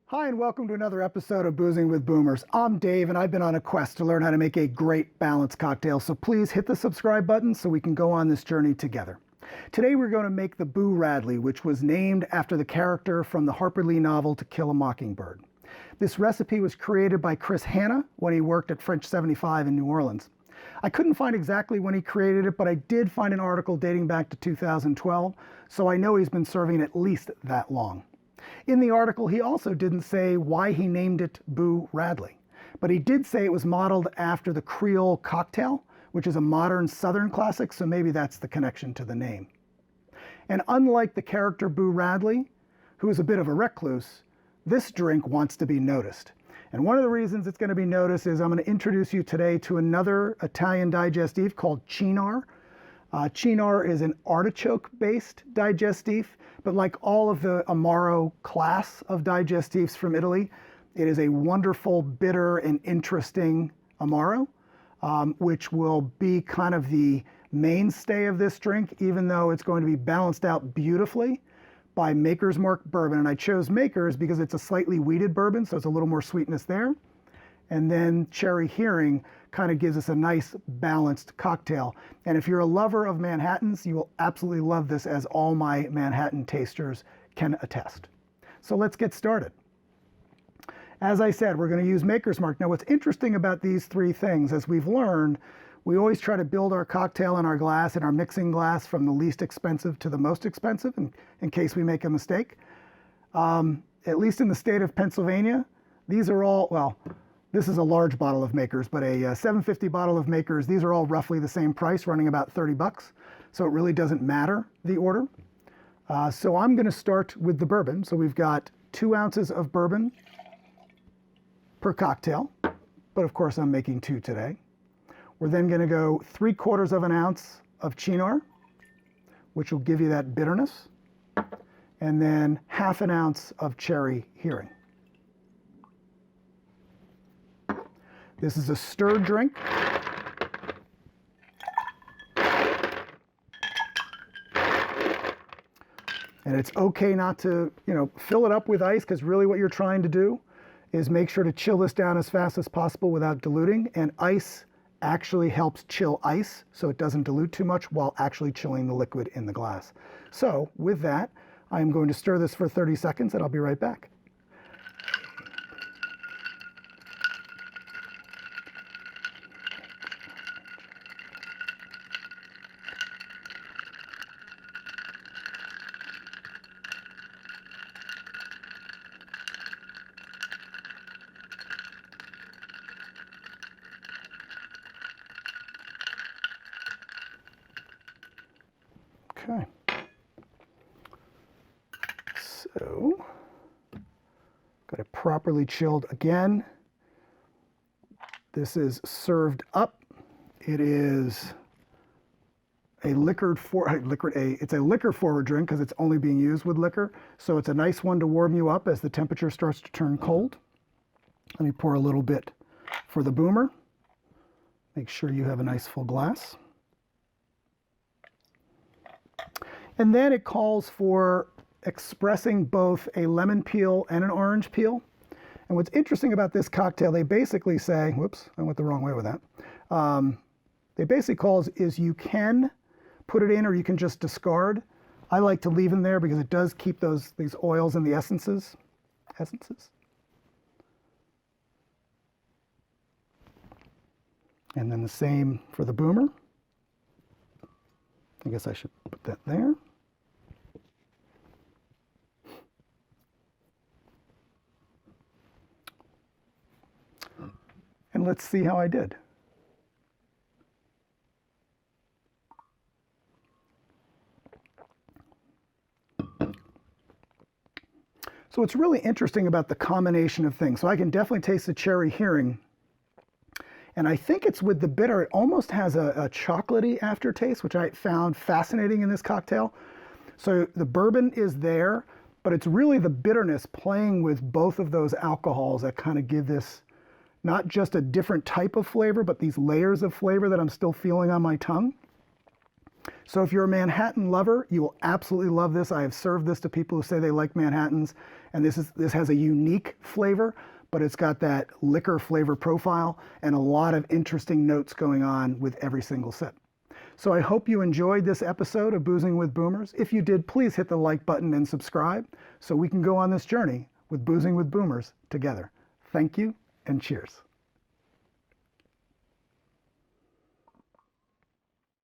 Hi, and welcome to another episode of Boozing with Boomers. I'm Dave, and I've been on a quest to learn how to make a great balanced cocktail, so please hit the subscribe button so we can go on this journey together. Today we're going to make the Boo Radley, which was named after the character from the Harper Lee novel To Kill a Mockingbird. This recipe was created by Chris Hanna when he worked at French 75 in New Orleans. I couldn't find exactly when he created it, but I did find an article dating back to 2012, so I know he's been serving it at least that long. In the article, he also didn't say why he named it Boo Radley, but he did say it was modeled after the Creole cocktail, which is a modern Southern classic, so maybe that's the connection to the name. And unlike the character Boo Radley, who is a bit of a recluse, this drink wants to be noticed. And one of the reasons it's going to be noticed is I'm going to introduce you today to another Italian digestif called Cynar. Cynar is an artichoke-based digestif, but like all of the amaro class of digestifs from Italy, it is a wonderful, bitter, and interesting amaro, which will be kind of the mainstay of this drink, even though it's going to be balanced out beautifully by Maker's Mark Bourbon. And I chose Maker's because it's a slightly wheated bourbon, so it's a little more sweetness there. And then Cherry Heering kind of gives us a nice balanced cocktail. And if you're a lover of Manhattans, you will absolutely love this, as all my Manhattan tasters can attest. So let's get started. As I said, we're going to use Maker's Mark. Now, what's interesting about these three things, as we've learned, we always try to build our cocktail in our glass, in our mixing glass, from the least expensive to the most expensive, in case we make a mistake. At least in the state of Pennsylvania, these are all, well, this is a large bottle of Maker's, but a 750 bottle of Maker's, these are all roughly the same price, running about 30 bucks. So it really doesn't matter, the order. So I'm going to start with the bourbon. So we've got 2 ounces of bourbon per cocktail, but of course I'm making 2 today. We're then going to go 3/4 of an ounce of Cynar, which will give you that bitterness, and then 1/2 ounce of Cherry Heering. This is a stirred drink. And it's okay not to, fill it up with ice, because really what you're trying to do is make sure to chill this down as fast as possible without diluting. And ice actually helps chill ice, so it doesn't dilute too much while actually chilling the liquid in the glass. So with that, I'm going to stir this for 30 seconds, and I'll be right back. Okay, so got it properly chilled again. This is served up. It is a it's a liquor forward drink because it's only being used with liquor. So it's a nice one to warm you up as the temperature starts to turn cold. Let me pour a little bit for the boomer. Make sure you have a nice full glass. And then it calls for expressing both a lemon peel and an orange peel. And what's interesting about this cocktail, they basically say, whoops, I went the wrong way with that. They basically calls is you can put it in or you can just discard. I like to leave in there because it does keep these oils and the essences. And then the same for the boomer. I guess I should put that there. And let's see how I did. So what's really interesting about the combination of things, so I can definitely taste the Cherry Heering. And I think it's with the bitter, it almost has a chocolatey aftertaste, which I found fascinating in this cocktail. So the bourbon is there, but it's really the bitterness playing with both of those alcohols that kind of give this not just a different type of flavor, but these layers of flavor that I'm still feeling on my tongue. So if you're a Manhattan lover, you will absolutely love this. I have served this to people who say they like Manhattans, And this has a unique flavor, but it's got that liquor flavor profile and a lot of interesting notes going on with every single sip. So I hope you enjoyed this episode of Boozing with Boomers. If you did, please hit the like button and subscribe so we can go on this journey with Boozing with Boomers together. Thank you and cheers.